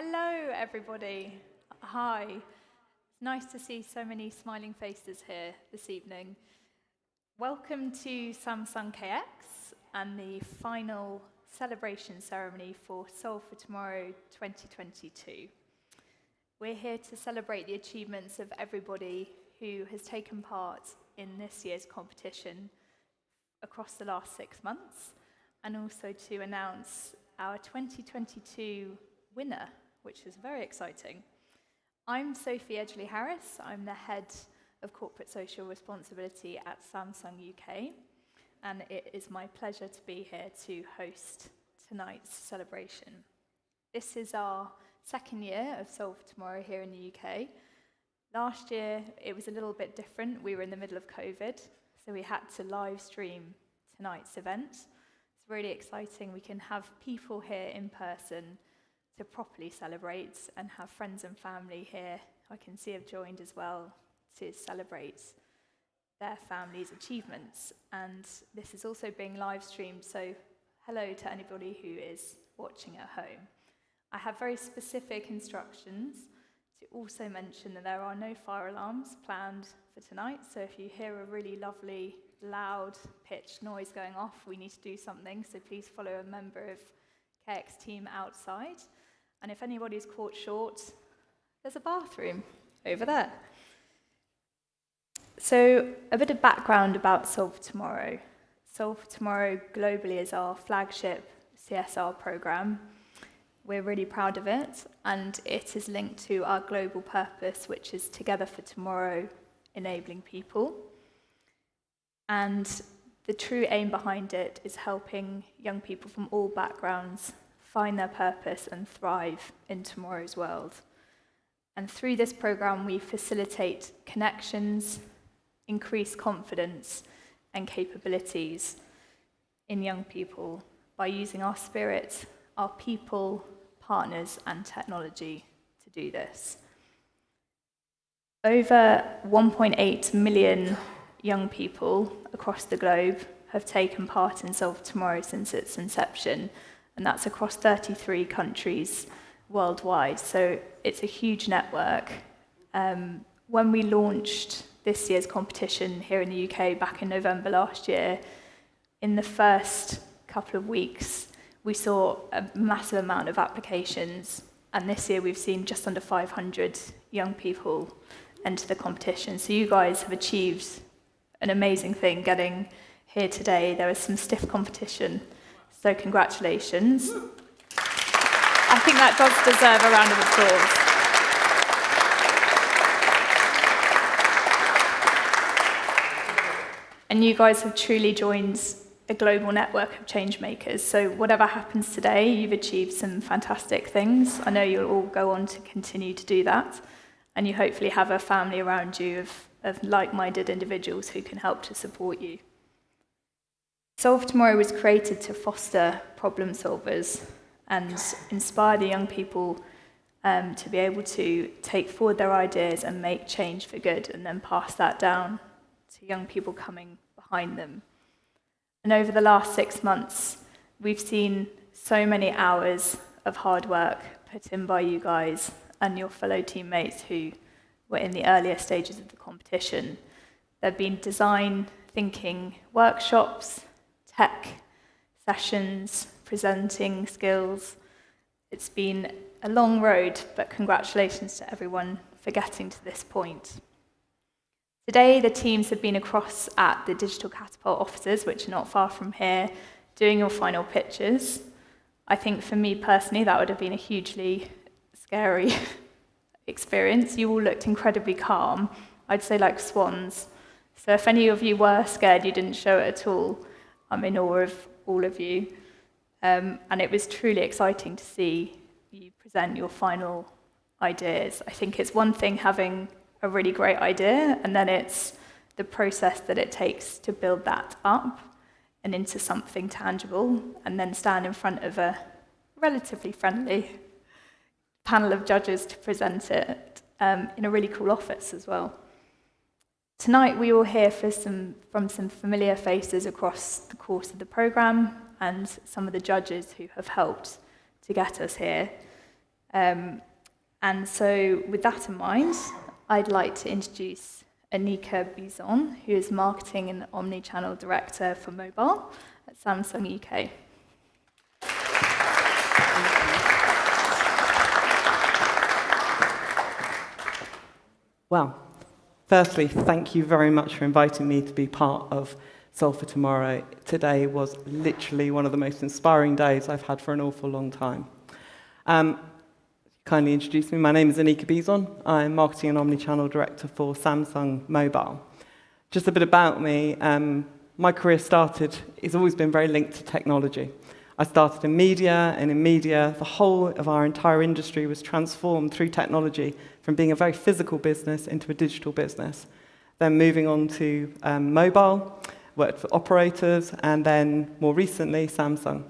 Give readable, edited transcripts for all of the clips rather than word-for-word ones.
Hello, everybody. Hi. It's nice to see so many smiling faces here this evening. Welcome to Samsung KX and the final celebration ceremony for Solve for Tomorrow 2022. We're here to celebrate the achievements of everybody who has taken part in this year's competition across the last 6 months, and also to announce our 2022 winner, which is very exciting. I'm Sophie Edgley-Harris. I'm the Head of Corporate Social Responsibility at Samsung UK, and it is my pleasure to be here to host tonight's celebration. This is our second year of Solve for Tomorrow here in the UK. Last year, it was a little bit different. We were in the middle of COVID, so we had to live stream tonight's event. It's really exciting. We can have people here in person to properly celebrate and have friends and family here, I can see have joined as well, to celebrate their family's achievements. And this is also being live streamed, so hello to anybody who is watching at home. I have very specific instructions to also mention that there are no fire alarms planned for tonight, so if you hear a really lovely, loud pitched noise going off, we need to do something, so please follow a member of KX team outside. And if anybody's caught short, there's a bathroom over there. So a bit of background about Solve for Tomorrow. Solve for Tomorrow globally is our flagship CSR program. We're really proud of it, and it is linked to our global purpose, which is Together for Tomorrow, enabling people. And the true aim behind it is helping young people from all backgrounds find their purpose and thrive in tomorrow's world. And through this program, we facilitate connections, increase confidence and capabilities in young people by using our spirit, our people, partners, and technology to do this. Over 1.8 million young people across the globe have taken part in Solve for Tomorrow since its inception, and that's across 33 countries worldwide, so it's a huge network. When we launched this year's competition here in the UK back in November last year, in the first couple of weeks, we saw a massive amount of applications, and this year we've seen just under 500 young people enter the competition. So you guys have achieved an amazing thing getting here today. There was some stiff competition, so congratulations. I think that does deserve a round of applause. And you guys have truly joined a global network of change makers. So whatever happens today, you've achieved some fantastic things. I know you'll all go on to continue to do that. And you hopefully have a family around you of like-minded individuals who can help to support you. Solve for Tomorrow was created to foster problem solvers and inspire the young people to be able to take forward their ideas and make change for good, and then pass that down to young people coming behind them. And over the last 6 months, we've seen so many hours of hard work put in by you guys and your fellow teammates who were in the earlier stages of the competition. There have been design thinking workshops, tech sessions, presenting skills. It's been a long road, but congratulations to everyone for getting to this point. Today, the teams have been across at the Digital Catapult offices, which are not far from here, doing your final pitches. I think for me personally, that would have been a hugely scary experience. You all looked incredibly calm, I'd say like swans. So if any of you were scared, you didn't show it at all. I'm in awe of all of you. And it was truly exciting to see you present your final ideas. I think it's one thing having a really great idea, and then it's the process that it takes to build that up and into something tangible, and then stand in front of a relatively friendly panel of judges to present it in a really cool office as well. Tonight we will hear from some familiar faces across the course of the programme and some of the judges who have helped to get us here. And so with that in mind, I'd like to introduce Anika Buzon, who is Marketing and Omnichannel Director for Mobile at Samsung UK. Well, firstly, thank you very much for inviting me to be part of Solve for Tomorrow. Today was literally one of the most inspiring days I've had for an awful long time. Kindly introduce me. My name is Anika Buzon. I'm Marketing and Omnichannel Director for Samsung Mobile. Just a bit about me. My career it's always been very linked to technology. I started in media, and in media, the whole of our entire industry was transformed through technology from being a very physical business into a digital business. Then moving on to mobile, worked for operators, and then more recently, Samsung.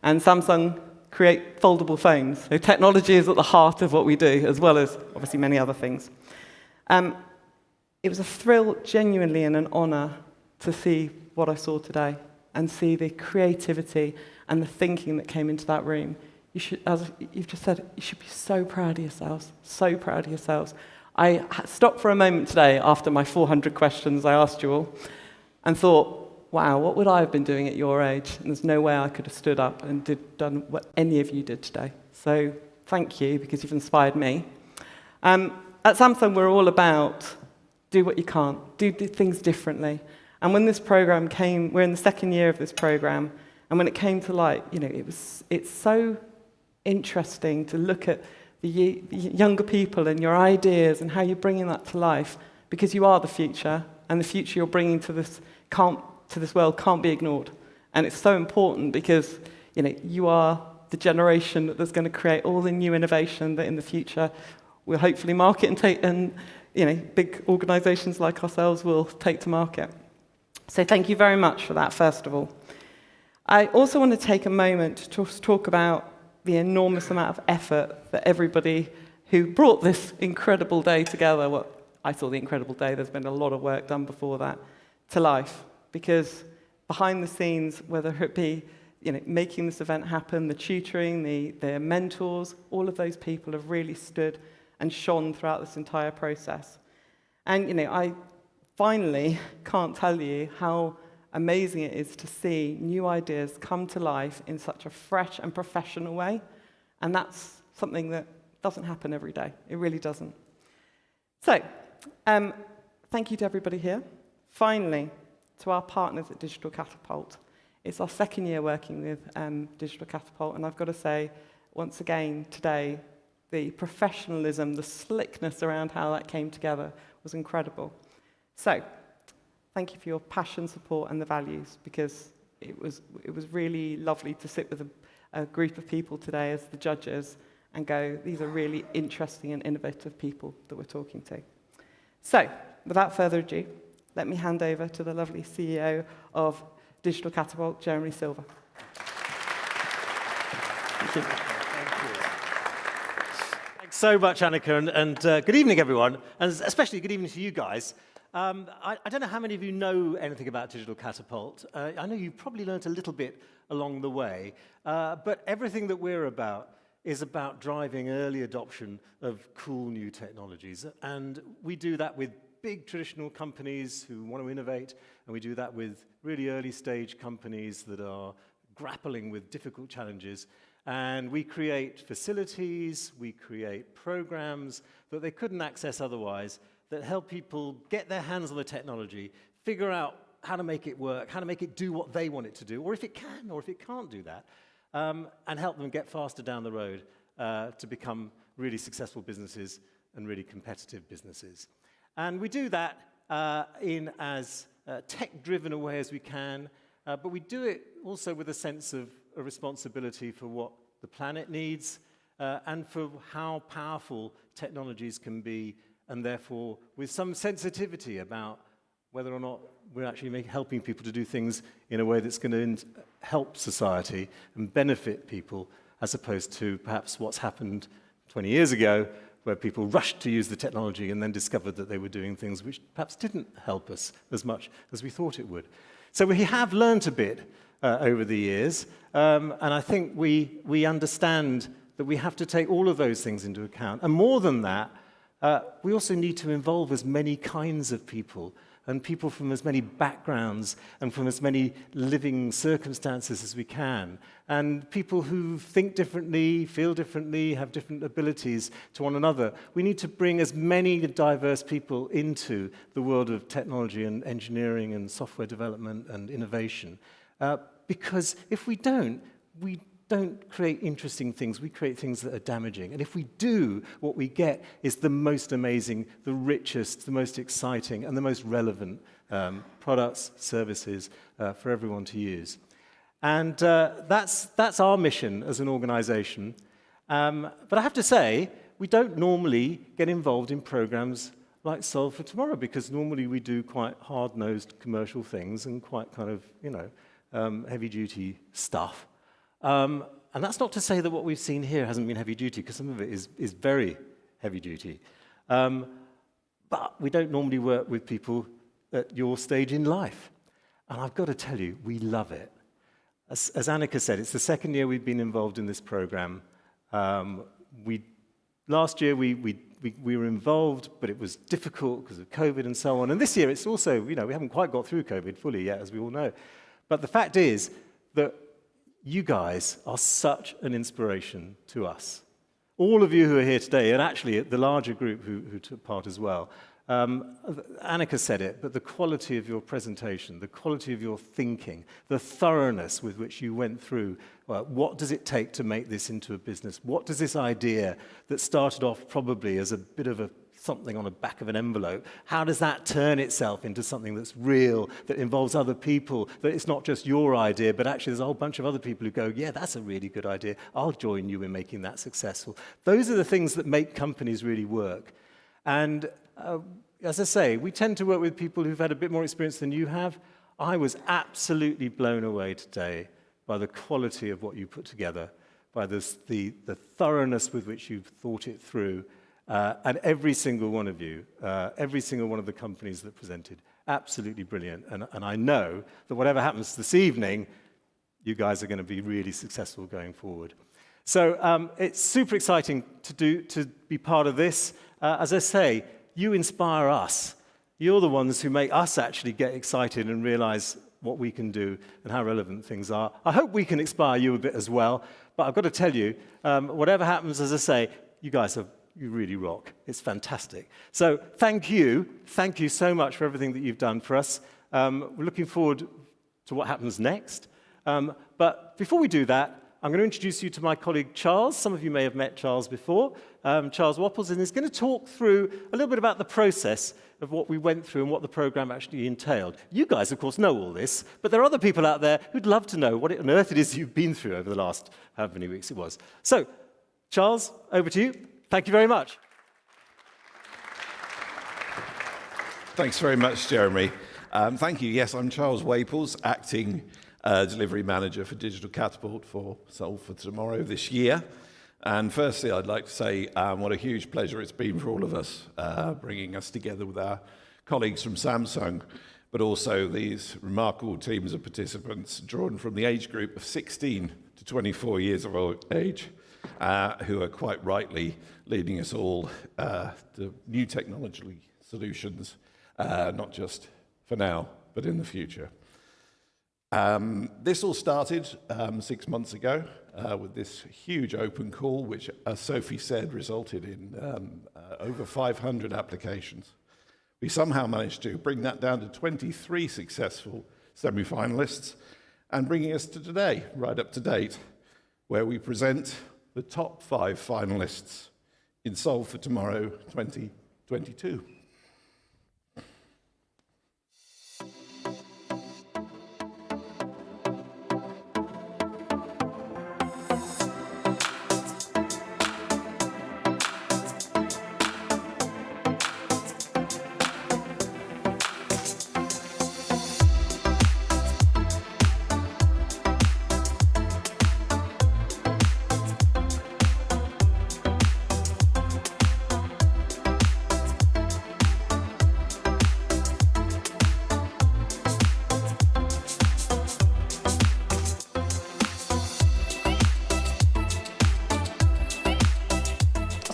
And Samsung create foldable phones. So technology is at the heart of what we do, as well as obviously many other things. It was a thrill, genuinely, and an honor to see what I saw today and see the creativity and the thinking that came into that room. You should, as you've just said, you should be so proud of yourselves, so proud of yourselves. I stopped for a moment today after my 400 questions I asked you all and thought, wow, what would I have been doing at your age? And there's no way I could have stood up and done what any of you did today. So thank you, because you've inspired me. At Samsung, we're all about do what you can't, do things differently. And when this program came, we're in the second year of this program, and when it came to light, it's so interesting to look at the younger people and your ideas and how you're bringing that to life, because you are the future, and the future you're bringing to this world can't be ignored. And it's so important because you are the generation that's going to create all the new innovation that in the future we'll hopefully market and take, and big organisations like ourselves will take to market. So thank you very much for that, first of all. I also want to take a moment to talk about the enormous amount of effort that everybody who brought this incredible day together, well, I saw the incredible day, there's been a lot of work done before that, to life. Because behind the scenes, whether it be making this event happen, the tutoring, the mentors, all of those people have really stood and shone throughout this entire process. And I finally can't tell you how amazing it is to see new ideas come to life in such a fresh and professional way. And that's something that doesn't happen every day. It really doesn't. So, thank you to everybody here. Finally, to our partners at Digital Catapult. It's our second year working with Digital Catapult, and I've got to say, once again, today, the professionalism, the slickness around how that came together was incredible. So, thank you for your passion, support, and the values, because it was really lovely to sit with a group of people today as the judges and go, these are really interesting and innovative people that we're talking to. So, without further ado, let me hand over to the lovely CEO of Digital Catapult, Jeremy Silver. Thank you. Thanks so much, Annika, and good evening, everyone, and especially good evening to you guys. I don't know how many of you know anything about Digital Catapult. I know you've probably learned a little bit along the way, but everything that we're about is about driving early adoption of cool new technologies, and we do that with big traditional companies who want to innovate, and we do that with really early stage companies that are grappling with difficult challenges. And we create facilities, we create programs that they couldn't access otherwise that help people get their hands on the technology, figure out how to make it work, how to make it do what they want it to do, or if it can, or if it can't do that, and help them get faster down the road to become really successful businesses and really competitive businesses. And we do that in as tech-driven a way as we can, but we do it also with a sense of a responsibility for what the planet needs and for how powerful technologies can be, and therefore with some sensitivity about whether or not we're actually helping people to do things in a way that's going to help society and benefit people, as opposed to perhaps what's happened 20 years ago, where people rushed to use the technology and then discovered that they were doing things which perhaps didn't help us as much as we thought it would. So we have learned a bit over the years, and I think we understand that we have to take all of those things into account. And more than that, we also need to involve as many kinds of people and people from as many backgrounds and from as many living circumstances as we can. And people who think differently, feel differently, have different abilities to one another. We need to bring as many diverse people into the world of technology and engineering and software development and innovation. Because if we don't create interesting things, we create things that are damaging. And if we do, what we get is the most amazing, the richest, the most exciting, and the most relevant products, services for everyone to use. And that's our mission as an organization. But I have to say, we don't normally get involved in programs like Solve for Tomorrow, because normally we do quite hard-nosed commercial things and quite kind of, heavy-duty stuff. And that's not to say that what we've seen here hasn't been heavy-duty, because some of it is very heavy-duty. But we don't normally work with people at your stage in life. And I've got to tell you, we love it. As Annika said, it's the second year we've been involved in this program. Last year we were involved, but it was difficult because of COVID and so on. And this year it's also, we haven't quite got through COVID fully yet, as we all know. But the fact is that you guys are such an inspiration to us. All of you who are here today, and actually the larger group who took part as well. Annika said it, but the quality of your presentation, the quality of your thinking, the thoroughness with which you went through, what does it take to make this into a business? What does this idea that started off probably as a bit of something on the back of an envelope, how does that turn itself into something that's real, that involves other people, that it's not just your idea, but actually there's a whole bunch of other people who go, yeah, that's a really good idea, I'll join you in making that successful. Those are the things that make companies really work. And as I say, we tend to work with people who've had a bit more experience than you have. I was absolutely blown away today by the quality of what you put together, by the thoroughness with which you've thought it through. And every single one of you, every single one of the companies that presented, absolutely brilliant. And I know that whatever happens this evening, you guys are going to be really successful going forward. So it's super exciting to be part of this. As I say, you inspire us. You're the ones who make us actually get excited and realize what we can do and how relevant things are. I hope we can inspire you a bit as well. But I've got to tell you, whatever happens, as I say, you guys you really rock. It's fantastic. So thank you so much for everything that you've done for us. We're looking forward to what happens next. But before we do that, I'm going to introduce you to my colleague Charles. Some of you may have met Charles before. Charles Wapples, and he's going to talk through a little bit about the process of what we went through and what the program actually entailed. You guys, of course, know all this, but there are other people out there who'd love to know what on earth it is you've been through over the last however many weeks it was. So, Charles, over to you. Thank you very much. Thanks very much, Jeremy. Thank you. Yes, I'm Charles Waples, acting delivery manager for Digital Catapult for Solve for Tomorrow this year. And firstly, I'd like to say what a huge pleasure it's been for all of us, bringing us together with our colleagues from Samsung, but also these remarkable teams of participants drawn from the age group of 16 to 24 years of age, who are quite rightly leading us all to new technology solutions, not just for now, but in the future. This all started 6 months ago with this huge open call, which, as Sophie said, resulted in over 500 applications. We somehow managed to bring that down to 23 successful semi-finalists and bringing us to today, right up to date, where we present the top 5 finalists in Solve for Tomorrow 2022.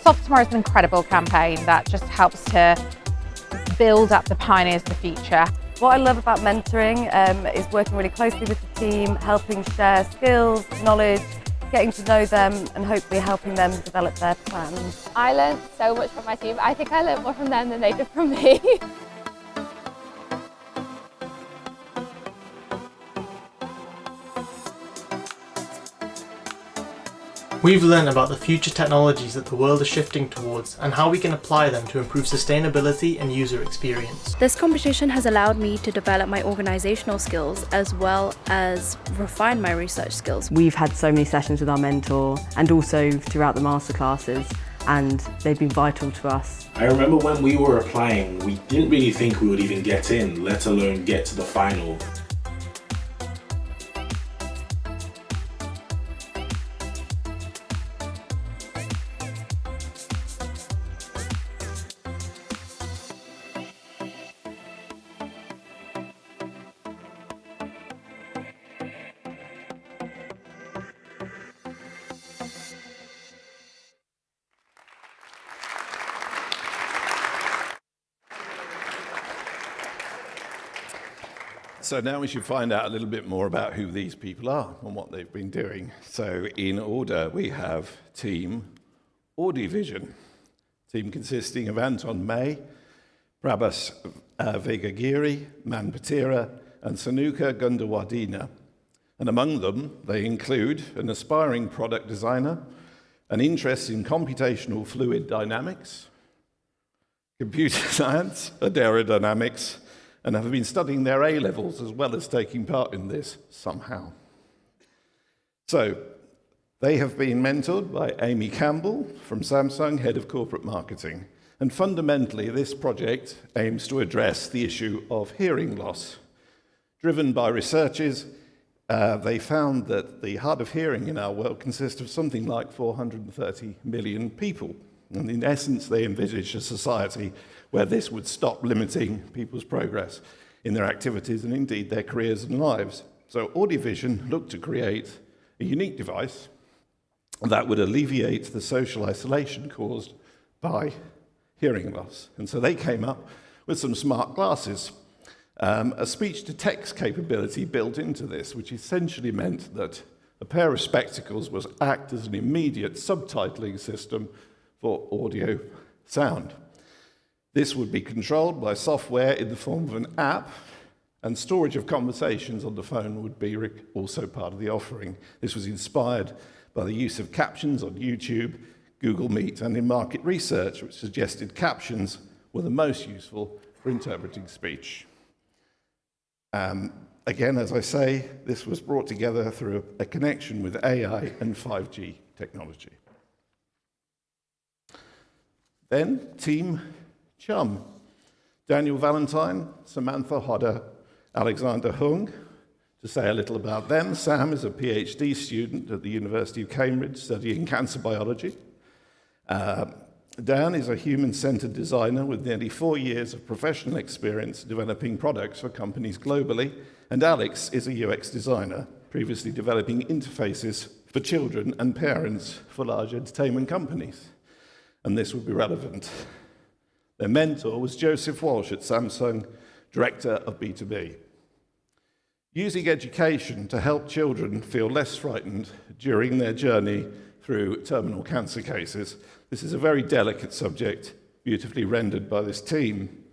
Solve for Tomorrow is an incredible campaign that just helps to build up the pioneers of the future. What I love about mentoring is working really closely with the team, helping share skills, knowledge, getting to know them and hopefully helping them develop their plans. I learned so much from my team. I think I learned more from them than they did from me. We've learned about the future technologies that the world is shifting towards and how we can apply them to improve sustainability and user experience. This competition has allowed me to develop my organisational skills as well as refine my research skills. We've had so many sessions with our mentor and also throughout the masterclasses, and they've been vital to us. I remember when we were applying, we didn't really think we would even get in, let alone get to the final. So now we should find out a little bit more about who these people are and what they've been doing. So in order, we have Team Audivision, team consisting of Anton May, Prabhas Vegagiri, Man Patira, and Sanuka Gundawardena. And among them, they include an aspiring product designer, an interest in computational fluid dynamics, computer science, and aerodynamics, and have been studying their A-levels as well as taking part in this somehow. So, they have been mentored by Amy Campbell from Samsung, Head of Corporate Marketing. And fundamentally, this project aims to address the issue of hearing loss. Driven by researchers, they found that the hard of hearing in our world consists of something like 430 million people. And in essence, they envisaged a society where this would stop limiting people's progress in their activities and indeed their careers and lives. So Audivision looked to create a unique device that would alleviate the social isolation caused by hearing loss. And so they came up with some smart glasses, a speech-to-text capability built into this, which essentially meant that a pair of spectacles would act as an immediate subtitling system for audio sound. This would be controlled by software in the form of an app, and storage of conversations on the phone would be also part of the offering. This was inspired by the use of captions on YouTube, Google Meet, and in market research, which suggested captions were the most useful for interpreting speech. Again, as I say, this was brought together through a connection with AI and 5G technology. Then, Team Chum. Daniel Valentine, Samantha Hodder, Alexander Hung. To say a little about them, Sam is a PhD student at the University of Cambridge studying cancer biology. Dan is a human-centered designer with nearly 4 years of professional experience developing products for companies globally. And Alex is a UX designer, previously developing interfaces for children and parents for large entertainment companies. And this would be relevant. Their mentor was Joseph Walsh at Samsung, Director of B2B. Using education to help children feel less frightened during their journey through terminal cancer cases. This is a very delicate subject, beautifully rendered by this team.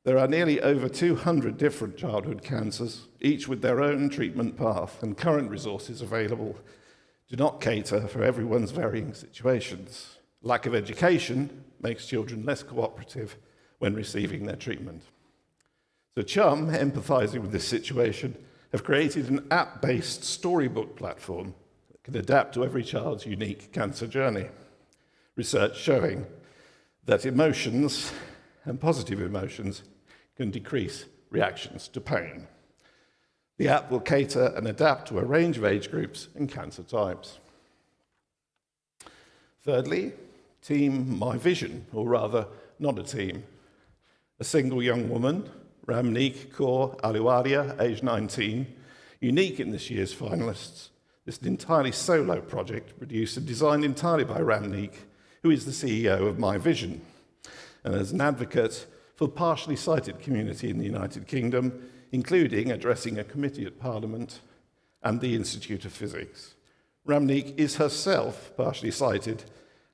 There are nearly over 200 different childhood cancers, each with their own treatment path, and current resources available do not cater for everyone's varying situations. Lack of education makes children less cooperative when receiving their treatment. So Chum, empathizing with this situation, have created an app-based storybook platform that can adapt to every child's unique cancer journey. Research showing that emotions and positive emotions can decrease reactions to pain. The app will cater and adapt to a range of age groups and cancer types. Thirdly, Team My Vision, or rather, not a team. A single young woman, Ramneek Kaur Aluwadia, aged 19, unique in this year's finalists. This is an entirely solo project produced and designed entirely by Ramneek who is the CEO of My Vision, and as an advocate for the partially sighted community in the United Kingdom, including addressing a committee at Parliament and the Institute of Physics. Ramneek is herself partially sighted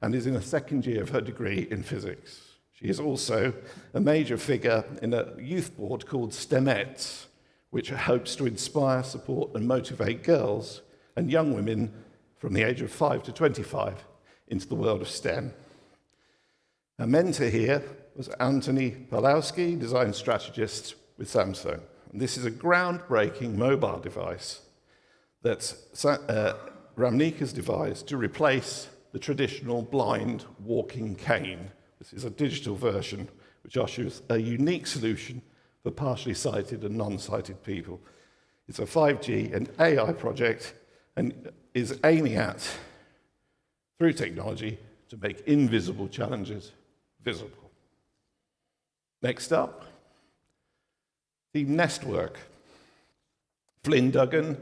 and is in the second year of her degree in physics. She is also a major figure in a youth board called STEMettes, which hopes to inspire, support and motivate girls and young women from the age of 5 to 25 into the world of STEM. Her mentor here was Anthony Pawlowski, design strategist with Samsung. And this is a groundbreaking mobile device that Ramneek has devised to replace the traditional blind walking cane. This is a digital version which offers a unique solution for partially sighted and non-sighted people. It's a 5G and AI project and is aiming at, through technology, to make invisible challenges visible. Next up, Team Nestwork. Flynn Duggan,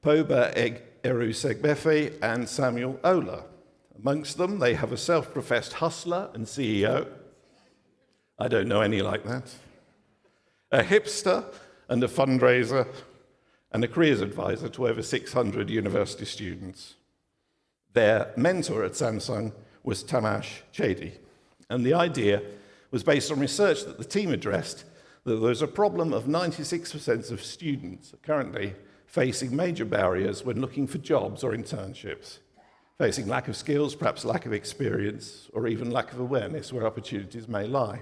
Poba Erusegbefe, and Samuel Ola. Amongst them, they have a self-professed hustler and CEO. I don't know any like that. A hipster and a fundraiser, and a careers advisor to over 600 university students. Their mentor at Samsung was Tamash Chedi, and the idea was based on research that the team addressed that there's a problem of 96% of students currently facing major barriers when looking for jobs or internships, facing lack of skills, perhaps lack of experience, or even lack of awareness where opportunities may lie.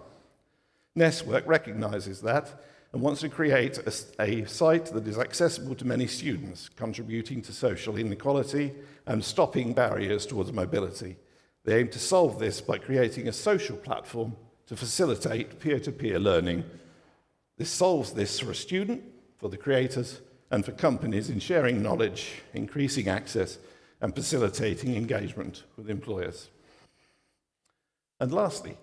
Nestwork recognizes that and wants to create a site that is accessible to many students, contributing to social inequality and stopping barriers towards mobility. They aim to solve this by creating a social platform to facilitate peer-to-peer learning. This solves this for a student, for the creators, and for companies in sharing knowledge, increasing access, and facilitating engagement with employers. And lastly,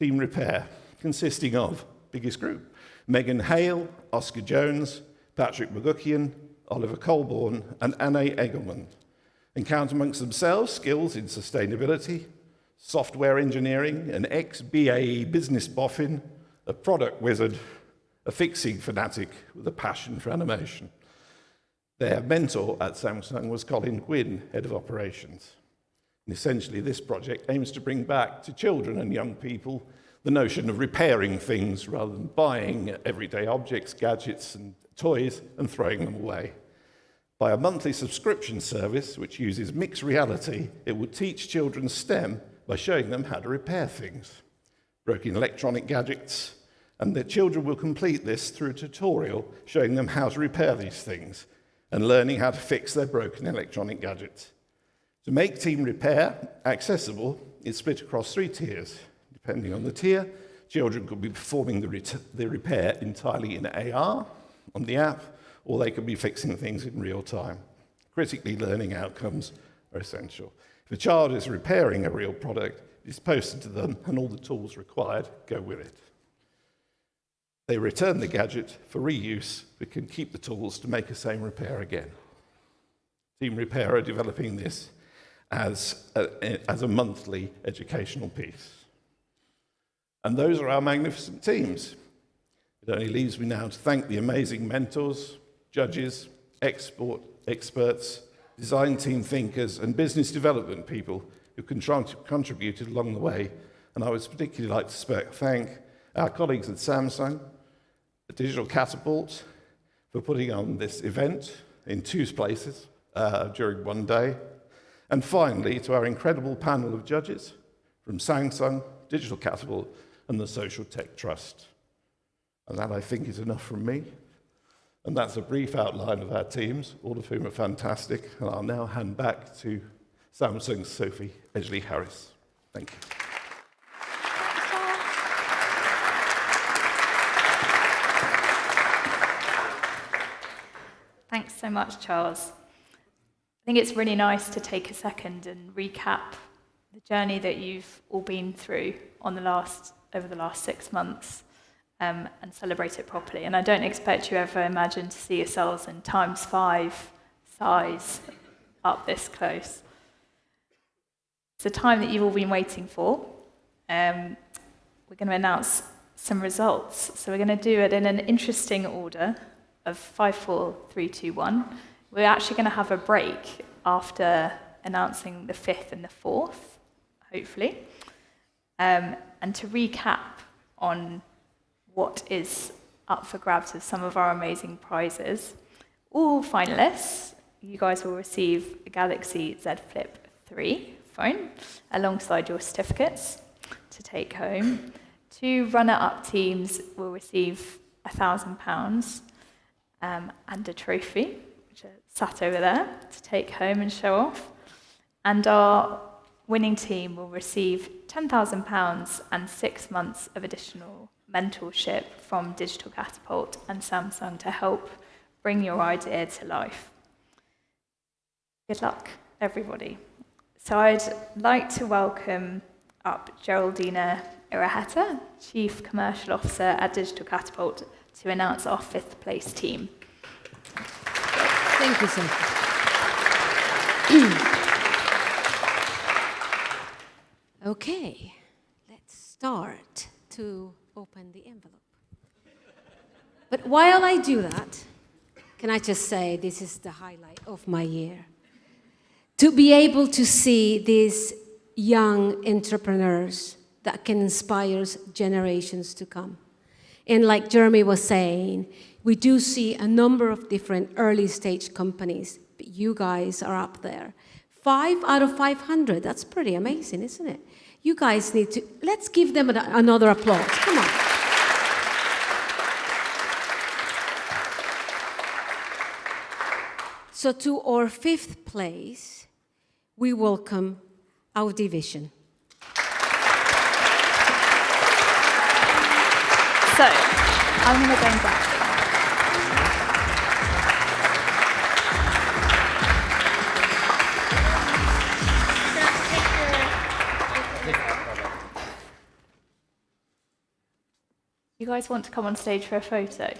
Team Repair, consisting of biggest group, Megan Hale, Oscar Jones, Patrick McGuckian, Oliver Colborne, and Anne Egelman, and count amongst themselves skills in sustainability, software engineering, an ex-BAE business boffin, a product wizard, a fixing fanatic with a passion for animation. Their mentor at Samsung was Colin Gwynn, head of operations. And essentially, this project aims to bring back to children and young people the notion of repairing things rather than buying everyday objects, gadgets, and toys and throwing them away. By a monthly subscription service which uses mixed reality, it will teach children STEM by showing them how to repair things, broken electronic gadgets, and the children will complete this through a tutorial showing them how to repair these things and learning how to fix their broken electronic gadgets. To make Team Repair accessible, it's split across 3 tiers. Depending on the tier, children could be performing the repair entirely in AR on the app, or they could be fixing things in real time. Critically, learning outcomes are essential. If a child is repairing a real product, it is posted to them and all the tools required go with it. They return the gadget for reuse, but can keep the tools to make the same repair again. Team Repair are developing this as a monthly educational piece. And those are our magnificent teams. It only leaves me now to thank the amazing mentors, judges, experts, design team thinkers, and business development people who contributed along the way. And I would particularly like to thank our colleagues at Samsung, at Digital Catapult, for putting on this event in 2 places during one day. And finally, to our incredible panel of judges from Samsung, Digital Catapult, and the Social Tech Trust. And that, I think, is enough from me. And that's a brief outline of our teams, all of whom are fantastic. And I'll now hand back to Samsung's Sophie Edgley-Harris. Thank you. Thanks so much, Charles. I think it's really nice to take a second and recap the journey that you've all been through over the last 6 months and celebrate it properly. And I don't expect you ever imagine to see yourselves in ×5 size up this close. It's a time that you've all been waiting for. We're going to announce some results. So we're going to do it in an interesting order of 5, 4, 3, 2, 1. We're actually going to have a break after announcing the 5th and the 4th, hopefully. And to recap on what is up for grabs of some of our amazing prizes, all finalists, you guys will receive a Galaxy Z Flip 3 phone alongside your certificates to take home. 2 runner-up teams will receive £1,000 and a trophy, which are sat over there, to take home and show off. And our winning team will receive £10,000 and 6 months of additional mentorship from Digital Catapult and Samsung to help bring your idea to life. Good luck, everybody. So I'd like to welcome up Geraldina Iraheta, Chief Commercial Officer at Digital Catapult, to announce our 5th place team. Thank you, sir. Okay, let's start to open the envelope. But while I do that, can I just say this is the highlight of my year? To be able to see these young entrepreneurs that can inspire generations to come. And like Jeremy was saying, we do see a number of different early stage companies, but you guys are up there. 5 out of 500, that's pretty amazing, isn't it? You guys need to, let's give them another applause, come on. So to our 5th place, we welcome our division. So, I'm going to go back. You guys want to come on stage for a photo?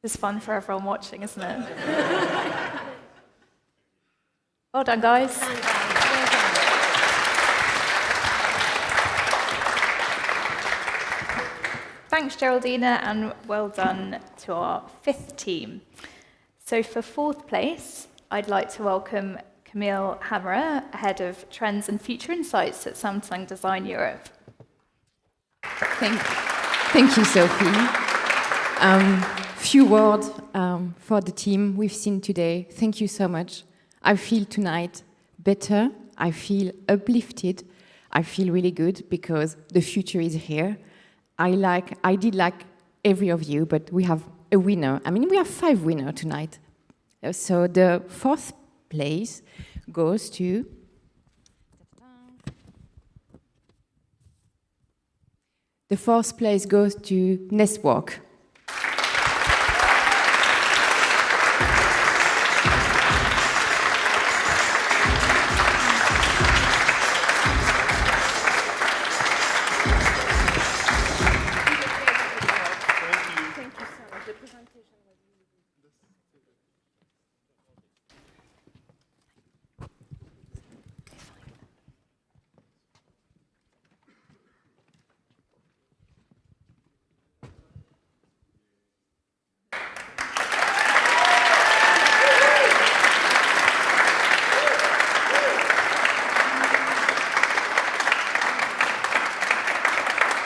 It's fun for everyone watching, isn't it? Well done, guys. Thanks, Geraldina, and well done to our 5th team. So for 4th place, I'd like to welcome Camille Hammerer, Head of Trends and Future Insights at Samsung Design Europe. Thank you, Sophie. Few words for the team we've seen today. Thank you so much. I feel tonight better. I feel uplifted. I feel really good because the future is here. I did like every of you, but we have a winner. I mean, we have 5 winners tonight. So the 4th place goes to... The 4th place goes to Nestwork.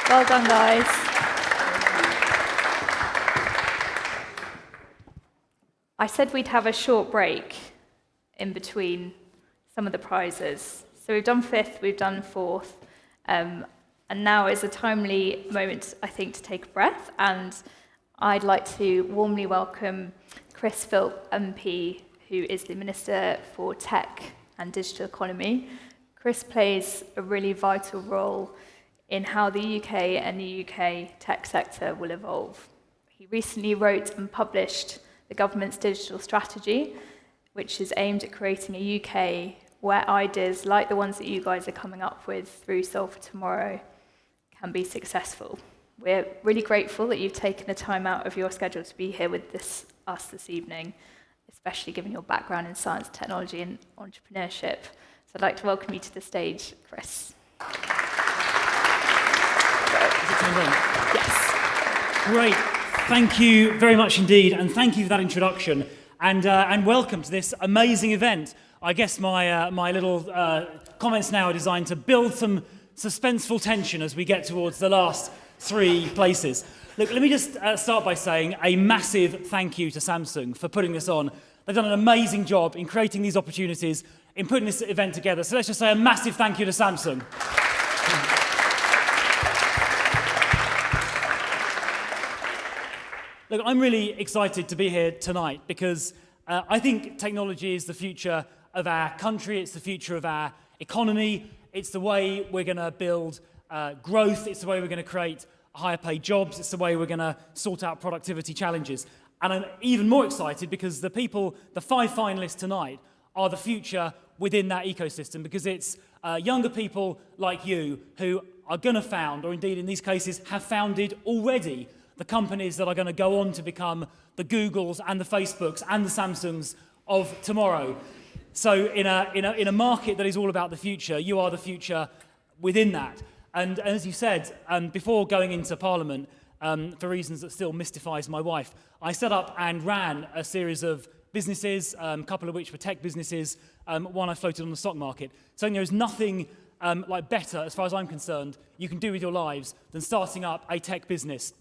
Well done, guys. I said we'd have a short break in between some of the prizes. So we've done 5th, we've done 4th, and now is a timely moment, I think, to take a breath. And I'd like to warmly welcome Chris Philp, MP, who is the Minister for Tech and Digital Economy. Chris plays a really vital role in how the UK and the UK tech sector will evolve. He recently wrote and published the government's digital strategy, which is aimed at creating a UK where ideas like the ones that you guys are coming up with through Solve for Tomorrow can be successful. We're really grateful that you've taken the time out of your schedule to be here with us this evening, especially given your background in science, technology and entrepreneurship. So I'd like to welcome you to the stage, Chris. Yes. Great. Thank you very much indeed, and thank you for that introduction. And welcome to this amazing event. I guess my little comments now are designed to build some suspenseful tension as we get towards the last 3 places. Look, let me just start by saying a massive thank you to Samsung for putting this on. They've done an amazing job in creating these opportunities, in putting this event together. So let's just say a massive thank you to Samsung. Look, I'm really excited to be here tonight because I think technology is the future of our country, it's the future of our economy, it's the way we're going to build growth, it's the way we're going to create higher paid jobs, it's the way we're going to sort out productivity challenges. And I'm even more excited because the 5 finalists tonight are the future within that ecosystem, because it's younger people like you who are going to found, or indeed in these cases have founded already, the companies that are going to go on to become the Googles and the Facebooks and the Samsungs of tomorrow. So in a market that is all about the future, you are the future within that. And as you said, before going into Parliament, for reasons that still mystifies my wife, I set up and ran a series of businesses, a couple of which were tech businesses, one I floated on the stock market. So there is nothing like better, as far as I'm concerned, you can do with your lives than starting up a tech business.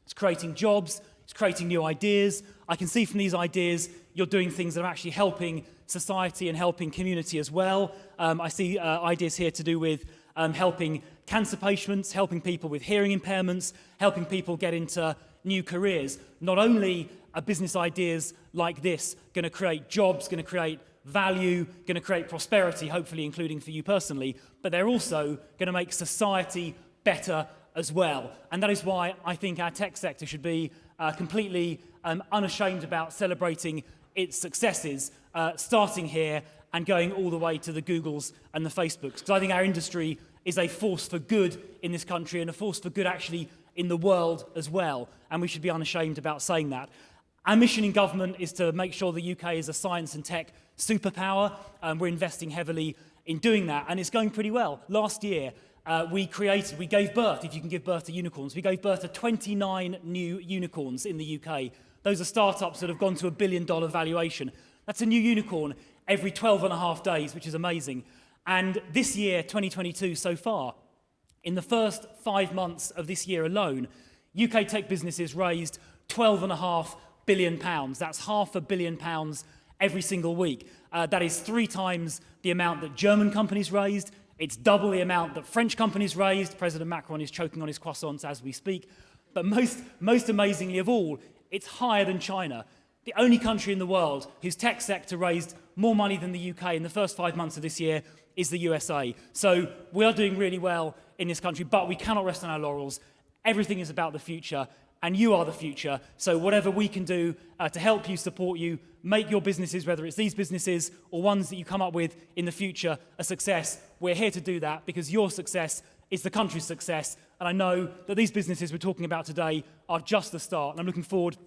It's creating jobs, it's creating new ideas. I can see from these ideas you're doing things that are actually helping society and helping community as well. I see ideas here to do with helping cancer patients, helping people with hearing impairments, helping people get into new careers. Not only are business ideas like this going to create jobs, going to create value, going to create prosperity, hopefully including for you personally, but they're also going to make society better as well. And that is why I think our tech sector should be completely unashamed about celebrating its successes, starting here and going all the way to the Googles and the Facebooks. Because I think our industry is a force for good in this country and a force for good actually in the world as well. And we should be unashamed about saying that. Our mission in government is to make sure the UK is a science and tech superpower. We're investing heavily in doing that, and it's going pretty well. Last year, we gave birth, if you can give birth to unicorns, we gave birth to 29 new unicorns in the UK. Those are startups that have gone to $1 billion valuation. That's a new unicorn every 12 and a half days, which is amazing. And this year, 2022 so far, in the first 5 months of this year alone, UK tech businesses raised £12.5 billion. That's £500 million every single week. That is 3 times the amount that German companies raised. It's double the amount that French companies raised. President Macron is choking on his croissants as we speak. But most amazingly of all, it's higher than China. The only country in the world whose tech sector raised more money than the UK in the first 5 months of this year is the USA. So we are doing really well in this country, but we cannot rest on our laurels. Everything is about the future, and you are the future. So whatever we can do to help you, support you, make your businesses, whether it's these businesses or ones that you come up with in the future, a success, we're here to do that, because your success is the country's success. And I know that these businesses we're talking about today are just the start. And I'm looking forward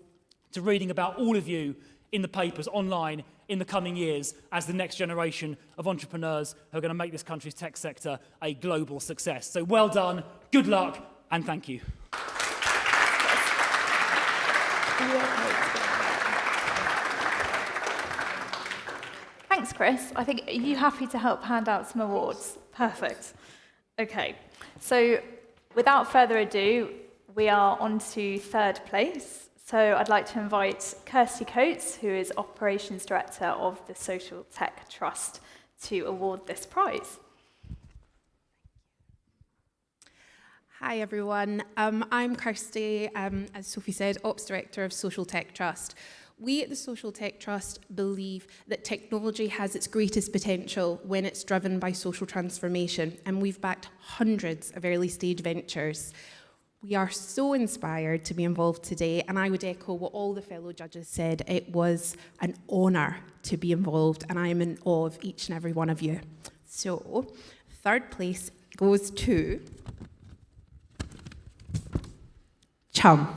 to reading about all of you in the papers, online, in the coming years as the next generation of entrepreneurs who are going to make this country's tech sector a global success. So well done, good luck, and thank you. Thanks, Chris. I think, are you happy to help hand out some awards? Perfect. Okay, so without further ado, we are on to 3rd place. So I'd like to invite Kirsty Coates, who is Operations Director of the Social Tech Trust, to award this prize. Hi everyone, I'm Kirsty, as Sophie said, Ops Director of Social Tech Trust. We at the Social Tech Trust believe that technology has its greatest potential when it's driven by social transformation, and we've backed hundreds of early stage ventures. We are so inspired to be involved today, and I would echo what all the fellow judges said. It was an honour to be involved, and I am in awe of each and every one of you. So, third place goes to Chum.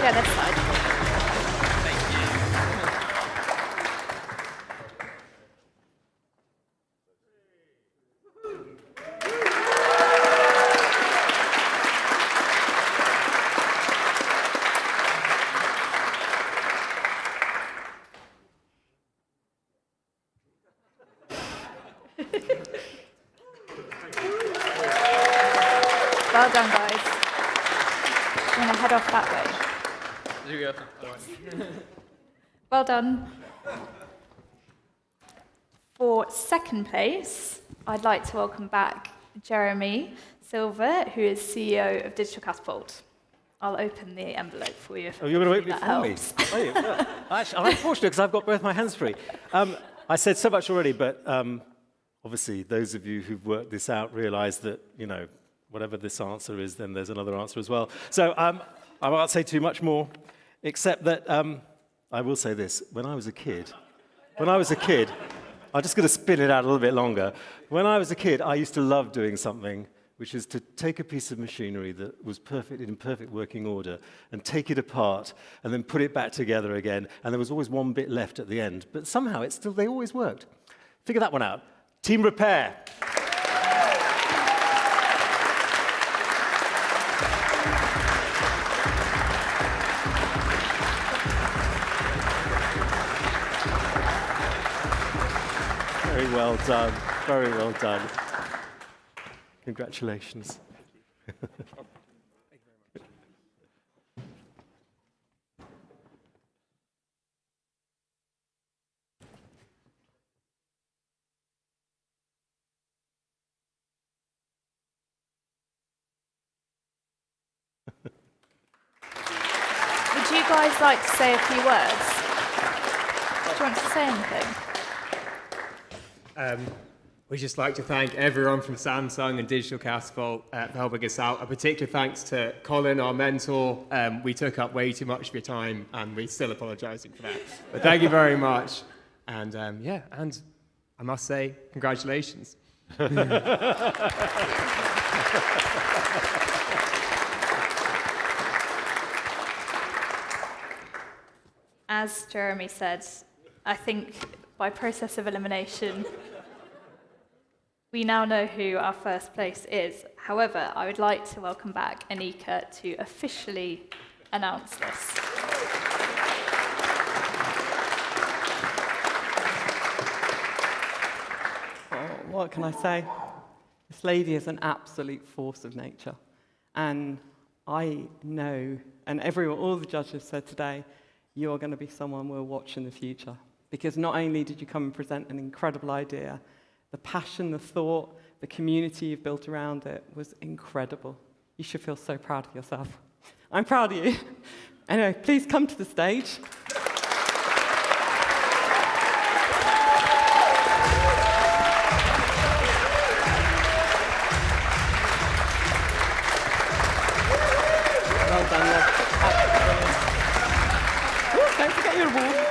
Yeah, that's fine. Well done, guys. I'm going to head off that way. Well done. For second place, I'd like to welcome back Jeremy Silver, who is CEO of Digital Catapult. I'll open the envelope for you. Oh, you're going to that open it for me? Are you? Well, actually, I'm fortunate because I've got both my hands free. I said so much already, but obviously those of you who've worked this out realise that, you know, whatever this answer is, then there's another answer as well. So I won't say too much more, except that I will say this. When I was a kid, I'm just going to spin it out a little bit longer. When I was a kid, I used to love doing something, which is to take a piece of machinery that was in perfect working order and take it apart and then put it back together again. And there was always one bit left at the end. But somehow, they always worked. Figure that one out. Team repair. Very well done. Very well done. Congratulations. Would you guys like to say a few words? Do you want to say anything? We'd just like to thank everyone from Samsung and Digital Catapult for helping us out. A particular thanks to Colin, our mentor. We took up way too much of your time, and we're still apologising for that. But thank you very much. And and I must say, congratulations. As Jeremy said, I think by process of elimination, we now know who our first place is. However, I would like to welcome back Anika to officially announce this. Well, what can I say? This lady is an absolute force of nature. And I know, and all the judges said today, you're going to be someone we'll watch in the future. Because not only did you come and present an incredible idea, the passion, the thought, the community you've built around it was incredible. You should feel so proud of yourself. I'm proud of you. Anyway, please come to the stage. Well done, love. Ooh, don't forget your award.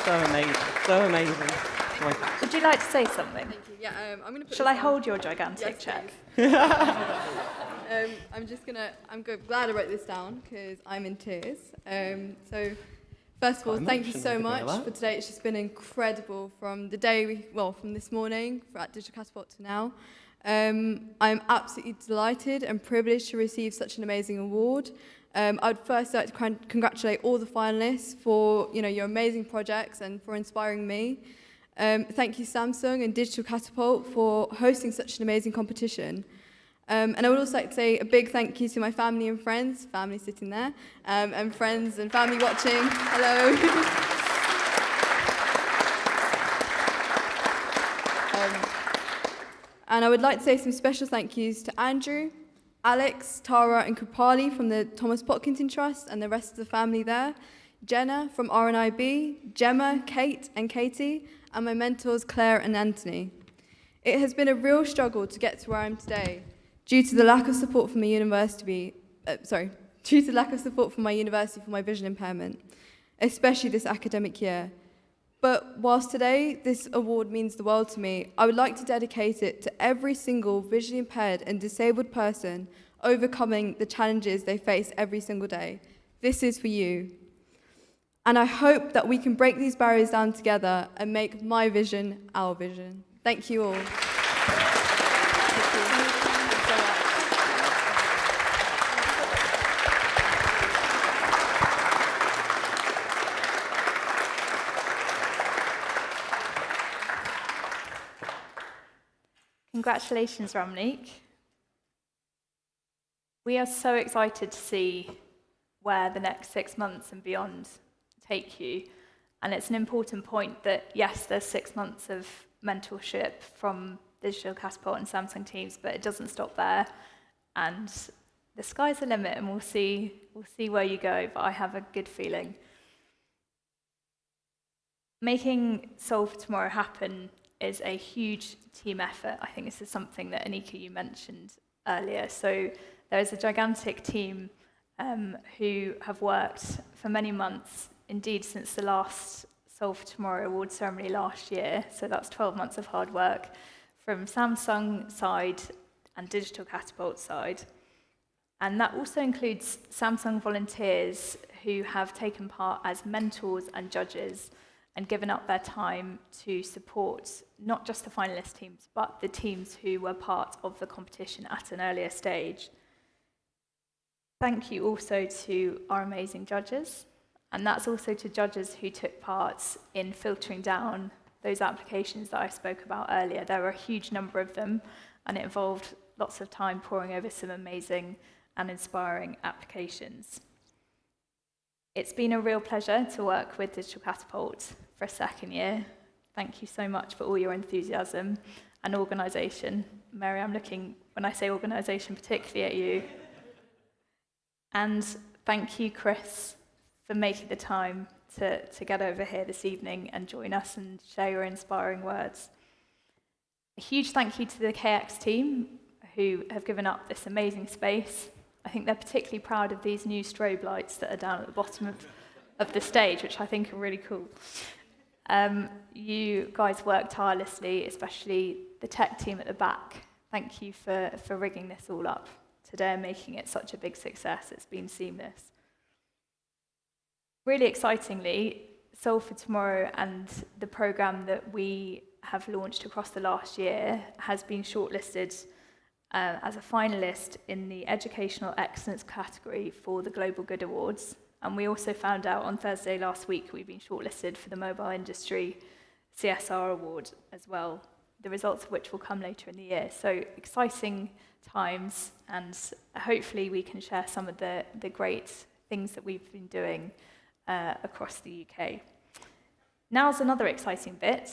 So amazing, so amazing. Would you like to say something? Thank you. Yeah, I'm going to put. Shall I hold your gigantic check? I'm glad I wrote this down because I'm in tears. So, first of all, thank you so much for today. It's just been incredible from the day from this morning at Digital Catapult to now. I'm absolutely delighted and privileged to receive such an amazing award. I'd first like to congratulate all the finalists for your amazing projects and for inspiring me. Thank you Samsung and Digital Catapult for hosting such an amazing competition. And I would also like to say a big thank you to my family and friends, family sitting there, and friends and family watching. Hello. And I would like to say some special thank yous to Andrew, Alex, Tara and Kripali from the Thomas Potkinson Trust and the rest of the family there, Jenna from RNIB, Gemma, Kate and Katie, and my mentors Claire and Anthony. It has been a real struggle to get to where I am today due to the lack of support from my university for my vision impairment, especially this academic year. But whilst today this award means the world to me, I would like to dedicate it to every single visually impaired and disabled person overcoming the challenges they face every single day. This is for you. And I hope that we can break these barriers down together and make my vision our vision. Thank you all. Congratulations, Ramneek. We are so excited to see where the next 6 months and beyond take you. And it's an important point that, yes, there's 6 months of mentorship from Digital Catapult and Samsung teams, but it doesn't stop there. And the sky's the limit, and we'll see where you go, but I have a good feeling. Making Solve for Tomorrow happen is a huge team effort. I think this is something that, Anika, you mentioned earlier. So there is a gigantic team who have worked for many months, indeed since the last Solve for Tomorrow award ceremony last year. So that's 12 months of hard work from Samsung side and Digital Catapult side. And that also includes Samsung volunteers who have taken part as mentors and judges and given up their time to support not just the finalist teams, but the teams who were part of the competition at an earlier stage. Thank you also to our amazing judges, and that's also to judges who took part in filtering down those applications that I spoke about earlier. There were a huge number of them, and it involved lots of time poring over some amazing and inspiring applications. It's been a real pleasure to work with Digital Catapult for a second year. Thank you so much for all your enthusiasm and organisation. Mary, I'm looking, when I say organisation, particularly at you. And thank you, Chris, for making the time to get over here this evening and join us and share your inspiring words. A huge thank you to the KX team who have given up this amazing space. I think they're particularly proud of these new strobe lights that are down at the bottom of the stage, which I think are really cool. You guys worked tirelessly, especially the tech team at the back. Thank you for rigging this all up today and making it such a big success. It's been seamless. Really excitingly, Solve for Tomorrow and the programme that we have launched across the last year has been shortlisted as a finalist in the Educational Excellence category for the Global Good Awards. And we also found out on Thursday last week we've been shortlisted for the Mobile Industry CSR Award as well, the results of which will come later in the year. So exciting times, and hopefully we can share some of the great things that we've been doing across the UK. Now's another exciting bit.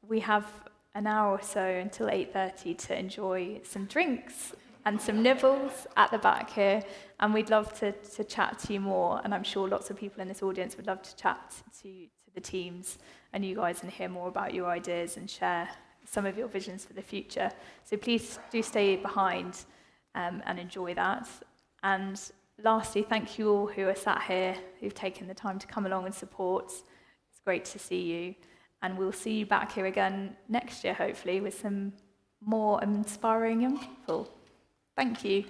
We have an hour or so until 8:30 to enjoy some drinks and some nibbles at the back here, and we'd love to chat to you more, and I'm sure lots of people in this audience would love to chat to the teams and you guys and hear more about your ideas and share some of your visions for the future. So please do stay behind and enjoy that. And lastly, thank you all who are sat here, who've taken the time to come along and support. It's great to see you. And we'll see you back here again next year, hopefully, with some more inspiring young people. Thank you.